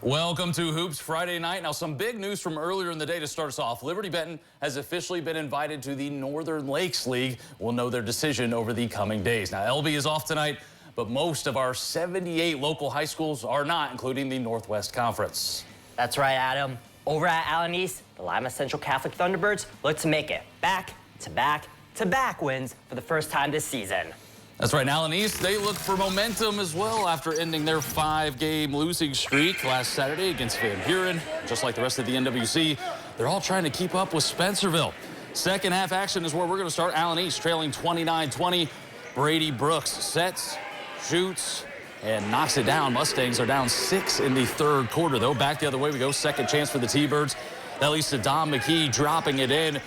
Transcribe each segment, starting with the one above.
Welcome to Hoops Friday night. Now, some big news from earlier in the day to start us off. Liberty Benton has officially been invited to the Northern Lakes League. We'll know their decision over the coming days. Now, LB is off tonight, but most of our 78 local high schools are not, including the Northwest Conference. That's right, Adam. Over at Allen East, the Lima Central Catholic Thunderbirds look to make it back-to-back wins for the first time this season. That's right. Allen East, they look for momentum as well after ending their 5-game losing streak last Saturday against Van Buren. Just like the rest of the NWC, they're all trying to keep up with Spencerville. Second half action is where we're going to start. Allen East trailing 29-20. Brady Brooks sets, shoots, and knocks it down. Mustangs are down 6 in the third quarter, though. Back the other way we go. Second chance for the T-Birds. That leads to Dom McKee dropping it in.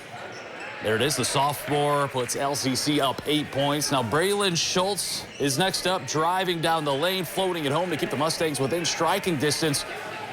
There it is. The sophomore puts LCC up 8 points. Now, Braylon Schultz is next up, driving down the lane, floating it home to keep the Mustangs within striking distance.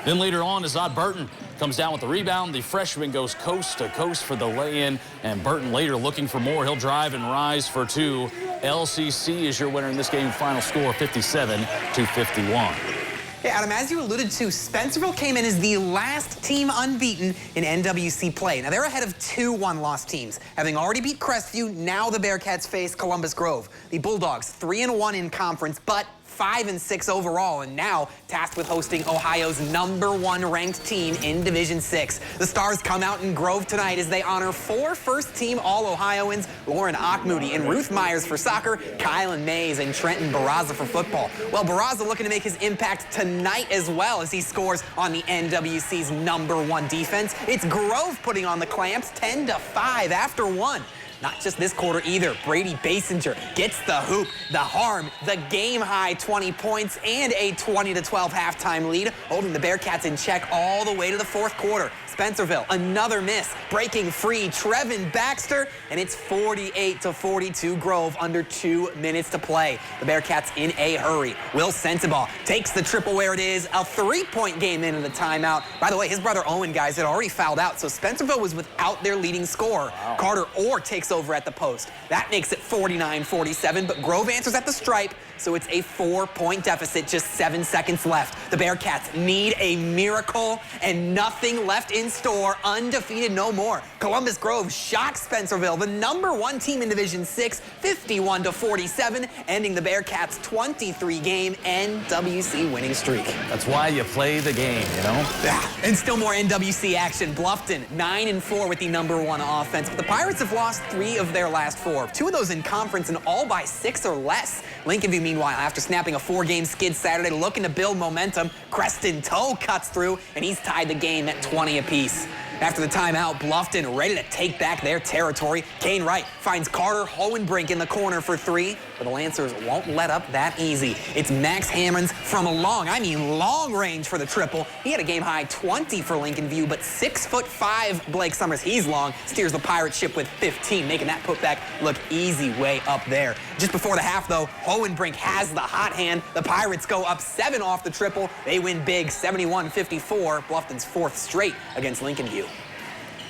Then later on, Azad Burton comes down with the rebound. The freshman goes coast to coast for the lay-in, and Burton later looking for more. He'll drive and rise for two. LCC is your winner in this game. Final score 57-51. Yeah, Adam, as you alluded to, Spencerville came in as the last team unbeaten in NWC play. Now, they're ahead of 2 one-loss teams. Having already beat Crestview, now the Bearcats face Columbus Grove. The Bulldogs 3-1 in conference, but 5-6 overall, and now tasked with hosting Ohio's #1 ranked team in Division 6. The Stars come out in Grove tonight as they honor 4 first-team All-Ohioans, Lauren Achmoody and Ruth Myers for soccer, Kylan Mays and Trenton Barraza for football. Well, Barraza looking to make his impact tonight as well as he scores on the NWC's #1 defense. It's Grove putting on the clamps 10-5 after 1. Not just this quarter either. Brady Basinger gets the hoop, the harm, the game-high 20 points, and a 20-12 halftime lead, holding the Bearcats in check all the way to the fourth quarter. Spencerville, another miss, breaking free, Trevin Baxter, and it's 48-42 Grove, under 2 minutes to play. The Bearcats in a hurry. Will Sensabaugh takes the triple where it is, a 3-point game into the timeout. By the way, his brother Owen, guys, had already fouled out, so Spencerville was without their leading scorer. Wow. Carter Orr takes over at the post. That makes it 49-47, but Grove answers at the stripe, so it's a 4-point deficit, just 7 seconds left. The Bearcats need a miracle, and nothing left in store. Undefeated no more. Columbus Grove shocks Spencerville, the #1 team in Division 6, 51-47, ending the Bearcats' 23-game NWC winning streak. That's why you play the game, you know? Yeah, and still more NWC action. Bluffton, 9-4 with the #1 offense, but the Pirates have lost 3 of their last 4. 2 of those in conference and all by 6 or less. Lincoln View, meanwhile, after snapping a 4-game skid Saturday, looking to build momentum. Creston Toe cuts through, and he's tied the game at 20 apiece. After the timeout, Bluffton ready to take back their territory. Kane Wright finds Carter Hohenbrink in the corner for 3, but the Lancers won't let up that easy. It's Max Hammonds from long range for the triple. He had a game-high 20 for Lincoln View, but 6'5" Blake Summers, he's long, steers the Pirate ship with 15, making that putback look easy way up there. Just before the half, though, Hohenbrink has the hot hand. The Pirates go up 7 off the triple. They win big, 71-54, Bluffton's 4th straight against Lincoln View.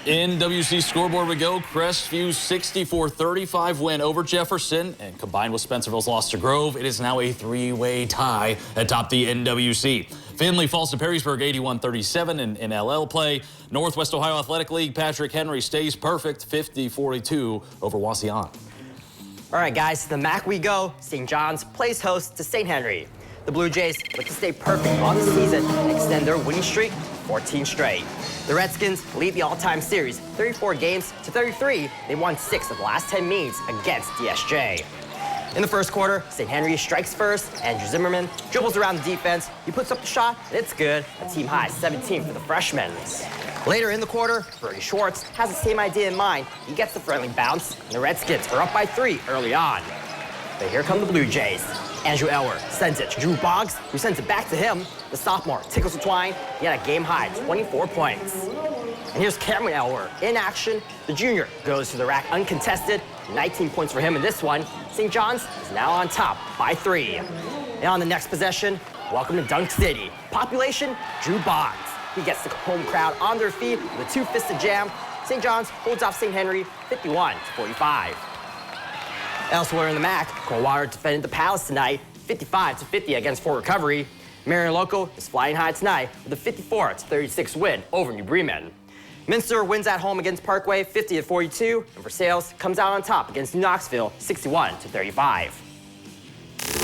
NWC scoreboard we go. Crestview's 64-35 win over Jefferson, and combined with Spencerville's loss to Grove, it is now a 3-way tie atop the NWC. Finley falls to Perrysburg 81-37 in LL play. Northwest Ohio Athletic League, Patrick Henry stays perfect, 50-42 over Wauseon. All right, guys, to the MAC we go. St. John's plays host to St. Henry. The Blue Jays look to stay perfect on the season and extend their winning streak 14 straight. The Redskins lead the all-time series 34 games to 33. They won 6 of the last 10 meets against DSJ. In the first quarter, St. Henry strikes first. Andrew Zimmerman dribbles around the defense. He puts up the shot, and it's good. A team high 17 for the freshmen. Later in the quarter, Brody Schwartz has the same idea in mind. He gets the friendly bounce, and the Redskins are up by 3 early on. But here come the Blue Jays. Andrew Elwer sends it to Drew Boggs, who sends it back to him. The sophomore tickles the twine. He had a game-high 24 points. And here's Cameron Elwer in action. The junior goes to the rack uncontested. 19 points for him in this one. St. John's is now on top by 3. And on the next possession, welcome to Dunk City. Population, Drew Boggs. He gets the home crowd on their feet with a 2-fisted jam. St. John's holds off St. Henry 51-45. Elsewhere in the MAC, Coldwater defended the Palace tonight 55-50 against Fort Recovery. Marion Local is flying high tonight with a 54-36 win over New Bremen. Minster wins at home against Parkway 50-42, and Versailles comes out on top against New Knoxville 61-35.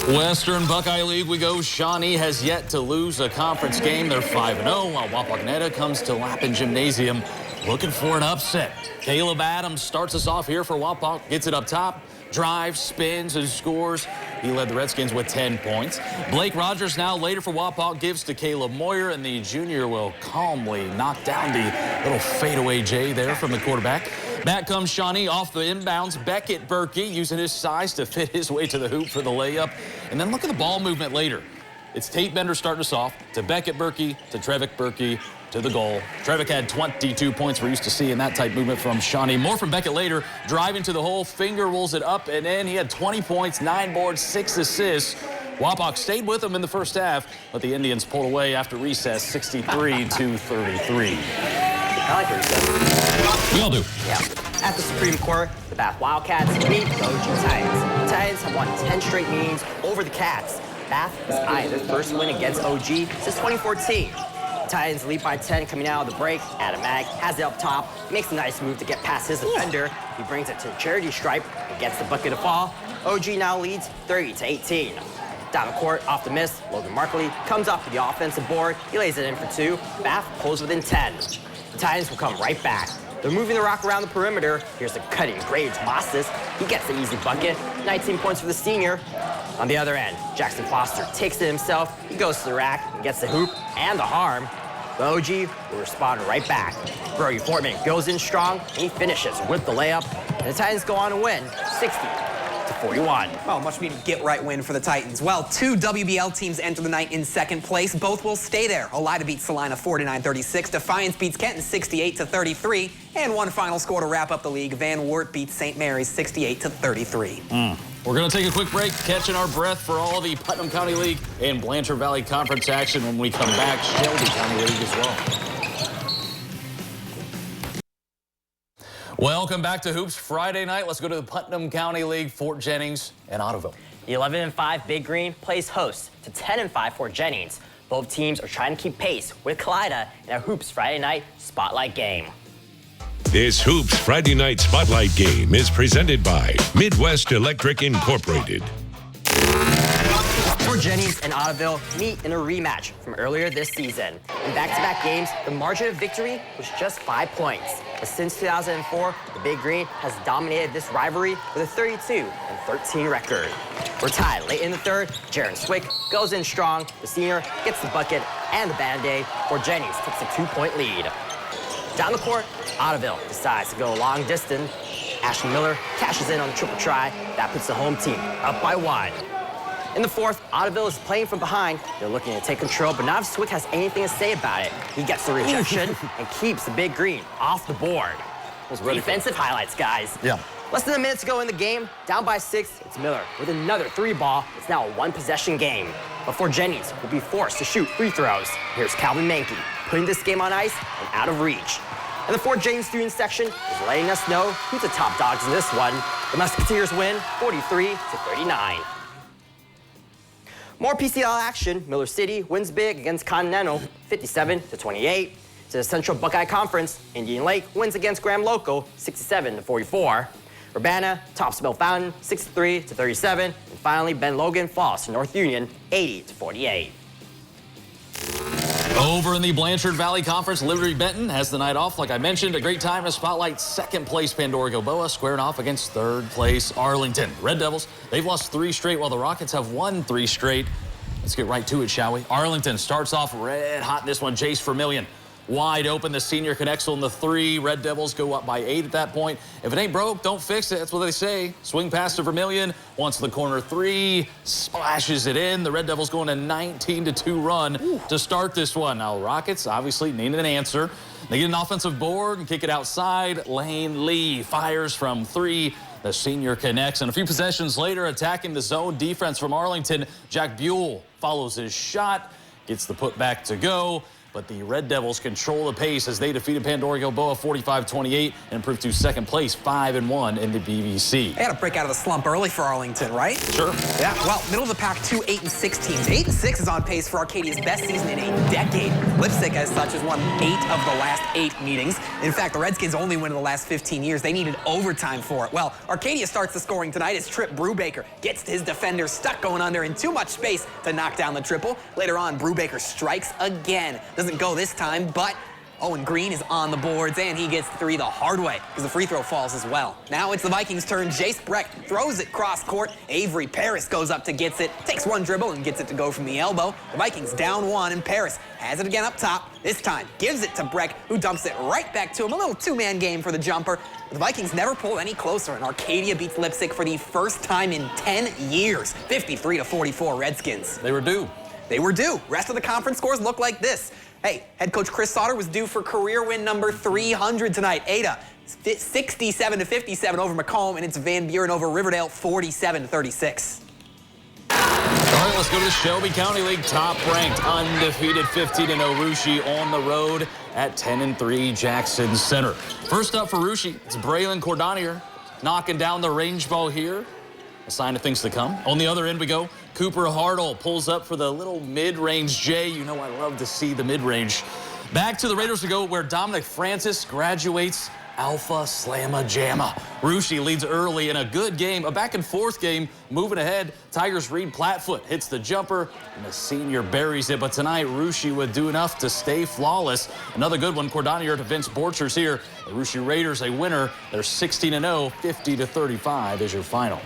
Western Buckeye League we go. Shawnee has yet to lose a conference game. They're 5-0, while Wapakoneta comes to Lappin Gymnasium looking for an upset. Caleb Adams starts us off here for Wapak, gets it up top, drives, spins, and scores. He led the Redskins with 10 points. Blake Rogers now later for Wapak gives to Caleb Moyer, and the junior will calmly knock down the little fadeaway J there from the quarterback. Back comes Shawnee off the inbounds. Beckett Berkey using his size to fit his way to the hoop for the layup. And then look at the ball movement later. It's Tate Bender starting us off to Beckett Berkey to Trevick Berkey to the goal. Trevick had 22 points. We're used to seeing that type movement from Shawnee. More from Beckett later. Driving to the hole, finger rolls it up and in. He had 20 points, 9 boards, 6 assists. Wapak stayed with him in the first half, but the Indians pulled away after recess, 63-33. I like recess. We all do. Yeah. At the Supreme Court, the Bath Wildcats beat the OG Titans. The Titans have won 10 straight meetings over the Cats. Bath is eyeing their first win against OG since 2014. The Titans lead by 10 coming out of the break. Adam Mag has it up top, makes a nice move to get past his defender. He brings it to the charity stripe and gets the bucket to fall. OG now leads 30-18. Down the court, off the miss, Logan Markley comes off the offensive board. He lays it in for 2. Bath pulls within 10. The Titans will come right back. They're moving the rock around the perimeter. Here's the cutting Graves Mostas. He gets the easy bucket. 19 points for the senior. On the other end, Jackson Foster takes it himself. He goes to the rack and gets the hoop and the harm. The OG will respond right back. Brody Fortman goes in strong, and he finishes with the layup. And the Titans go on to win 60-41. Oh, much needed get-right win for the Titans. Well, 2 WBL teams enter the night in second place. Both will stay there. Olida beats Salina 49-36. Defiance beats Kenton 68-33. And one final score to wrap up the league. Van Wert beats St. Mary's 68-33. We're going to take a quick break, catching our breath for all the Putnam County League and Blanchard Valley Conference action. When we come back, Shelby County League as well. Welcome back to Hoops Friday night. Let's go to the Putnam County League, Fort Jennings and Ottoville. The 11-5 Big Green plays host to 10-5 Fort Jennings. Both teams are trying to keep pace with Kalida in a Hoops Friday night spotlight game. This Hoops Friday Night Spotlight game is presented by Midwest Electric Incorporated. Fort Jennings and Ottoville meet in a rematch from earlier this season. In back-to-back games, the margin of victory was just 5 points. But since 2004, the Big Green has dominated this rivalry with a 32-13 record. We're tied late in the third. Jaron Swick goes in strong. The senior gets the bucket and the Band-Aid. Fort Jennings takes a 2-point lead. Down the court, Ottoville decides to go long distance. Ashton Miller cashes in on the triple try. That puts the home team up by 1. In the fourth, Ottoville is playing from behind. They're looking to take control, but not if Swick has anything to say about it. He gets the rejection and keeps the Big Green off the board. Defensive highlights, guys. Yeah. Less than a minute to go in the game. Down by 6, it's Miller with another 3 ball. It's now a 1-possession game. But Fort Jennings will be forced to shoot free throws. Here's Calvin Mankey, putting this game on ice and out of reach. And the Fort Jennings student section is letting us know who's the top dogs in this one. The Musketeers win 43-39. More PCL action. Miller City wins big against Continental 57-28. To the Central Buckeye Conference, Indian Lake wins against Graham Local 67-44. Urbana tops Bell Fountain 63-37. And finally, Ben Logan falls to North Union 80-48. Over in the Blanchard Valley Conference, Liberty Benton has the night off. Like I mentioned, a great time to spotlight second place Pandora Gilboa squaring off against third place Arlington. Red Devils, they've lost 3 straight while the Rockets have won 3 straight. Let's get right to it, shall we? Arlington starts off red hot in this one. Jace Vermillion wide open. The senior connects on the 3. Red Devils go up by 8 at that point. If it ain't broke, don't fix it. That's what they say. Swing pass to Vermillion. Wants the corner 3. Splashes it in. The Red Devils going a 19-2 run to start this one. Now, Rockets obviously need an answer. They get an offensive board and kick it outside. Lane Lee fires from 3. The senior connects. And a few possessions later, attacking the zone defense from Arlington, Jack Buell follows his shot, gets the putback to go. but the Red Devils control the pace as they defeated Pandora Gilboa 45-28 and improved to second place, 5-1 in the BVC. They had to break out of the slump early for Arlington, right? Sure. Yeah, well, middle of the pack, 2 8-6 teams. 8-6 is on pace for Arcadia's best season in a decade. Lipstick, as such, has won 8 of the last 8 meetings. In fact, the Redskins only win in the last 15 years. They needed overtime for it. Well, Arcadia starts the scoring tonight as Trip Brubaker gets his defender stuck going under in too much space to knock down the triple. Later on, Brubaker strikes again. Doesn't go this time, but Owen Green is on the boards, and he gets 3 the hard way because the free throw falls as well. Now it's the Vikings' turn. Jace Breck throws it cross court. Avery Paris goes up to gets it, takes one dribble and gets it to go from the elbow. The Vikings down 1, and Paris has it again up top. This time gives it to Breck, who dumps it right back to him. A little 2-man game for the jumper. But the Vikings never pull any closer, and Arcadia beats Lipstick for the first time in 10 years. 53-44 Redskins. They were due. They were due. Rest of the conference scores look like this. Hey, head coach Chris Sauter was due for career win number 300 tonight. Ada, 67-57 over Macomb, and it's Van Buren over Riverdale, 47-36. All right, let's go to the Shelby County League. Top-ranked, undefeated 15-0 Russia on the road at 10-3 Jackson Center. First up for Russia, it's Braylon Cordonier knocking down the range ball here. A sign of things to come. On the other end we go. Cooper Hartle pulls up for the little mid-range J. You know I love to see the mid-range. Back to the Raiders we go, where Dominic Francis graduates Alpha Slamma Jamma. Russia leads early in a good game, a back-and-forth game. Moving ahead, Tigers' Reed Platfoot hits the jumper, and the senior buries it. But tonight, Russia would do enough to stay flawless. Another good one, Cordonier to Vince Borchers here. The Russia Raiders a winner. They're 16-0, 50-35 is your final.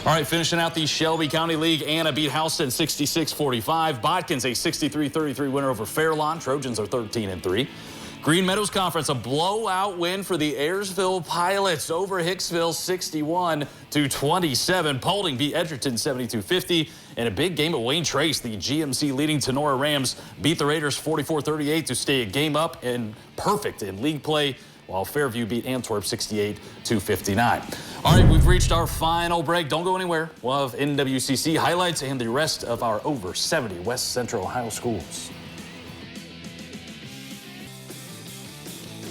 All right, finishing out the Shelby County League, Anna beat Houston 66-45. Botkins a 63-33 winner over Fairlawn. Trojans are 13-3. Green Meadows Conference, a blowout win for the Ayersville Pilots over Hicksville 61-27. Paulding beat Edgerton 72-50. And a big game at Wayne Trace, the GMC leading Tenora Rams beat the Raiders 44-38 to stay a game up and perfect in league play, while Fairview beat Antwerp 68-59. All right, we've reached our final break. Don't go anywhere. We'll have NWCC highlights and the rest of our over 70 West Central Ohio schools.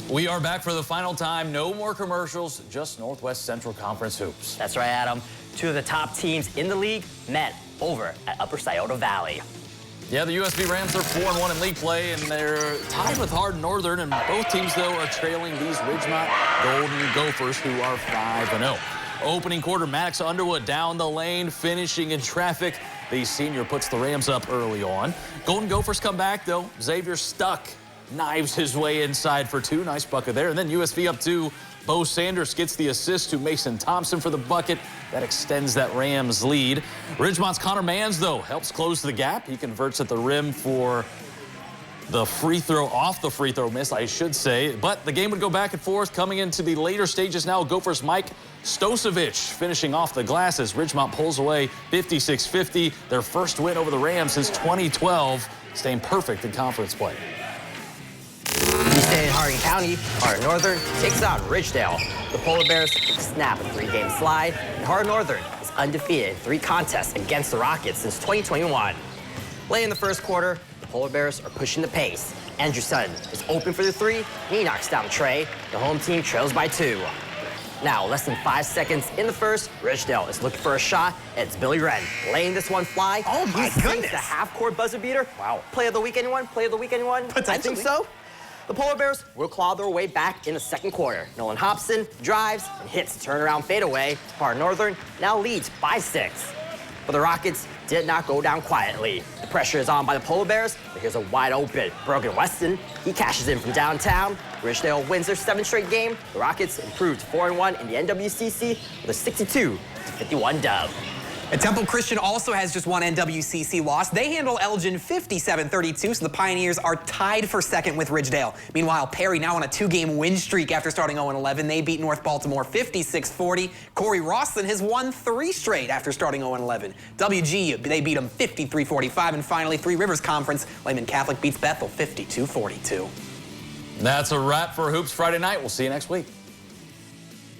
We are back for the final time. No more commercials, just Northwest Central Conference hoops. That's right, Adam. 2 of the top teams in the league met over at Upper Scioto Valley. Yeah, the USB Rams are 4-1 in league play, and they're tied with Hardin Northern, and both teams, though, are trailing these Ridgemont Golden Gophers, who are 5-0. Opening quarter, Maddox Underwood down the lane, finishing in traffic. The senior puts the Rams up early on. Golden Gophers come back, though. Xavier Stuck knives his way inside for 2. Nice bucket there. And then USV up 2. Bo Sanders gets the assist to Mason Thompson for the bucket. That extends that Rams lead. Ridgemont's Connor Mans, though, helps close the gap. He converts at the rim for the free throw, off the free throw miss, I should say. But the game would go back and forth. Coming into the later stages now, Gophers' Mike Stosevich finishing off the glass as Ridgemont pulls away 56-50. Their first win over the Rams since 2012, staying perfect in conference play. We stay in Hardin County. Hardin Northern takes on Ridgedale. The Polar Bears snap a 3-game slide, and Hardin Northern is undefeated in 3 contests against the Rockets since 2021. Late in the first quarter, the Polar Bears are pushing the pace. Andrew Sutton is open for the 3, and he knocks down Trey. The home team trails by 2. Now, less than 5 seconds in the first, Ridgedale is looking for a shot, and it's Billy Wren laying this one fly. Oh, my goodness. The half-court buzzer beater. Wow. Play of the week, anyone? Play of the week, anyone? I think so. The Polar Bears will claw their way back in the second quarter. Nolan Hobson drives and hits the turnaround fadeaway. Hardin Northern now leads by 6. But the Rockets did not go down quietly. The pressure is on by the Polar Bears, but here's a wide open Brogan Weston. He cashes in from downtown. Ridgedale wins their 7th straight game. The Rockets improved 4-1 in the NWCC with a 62-51 dub. And Temple Christian also has just one NWCC loss. They handle Elgin 57-32, so the Pioneers are tied for second with Ridgedale. Meanwhile, Perry now on a 2-game win streak after starting 0-11. They beat North Baltimore 56-40. Corey Rosslyn has won 3 straight after starting 0-11. WG, they beat them 53-45. And finally, Three Rivers Conference, Lehman Catholic beats Bethel 52-42. That's a wrap for Hoops Friday night. We'll see you next week.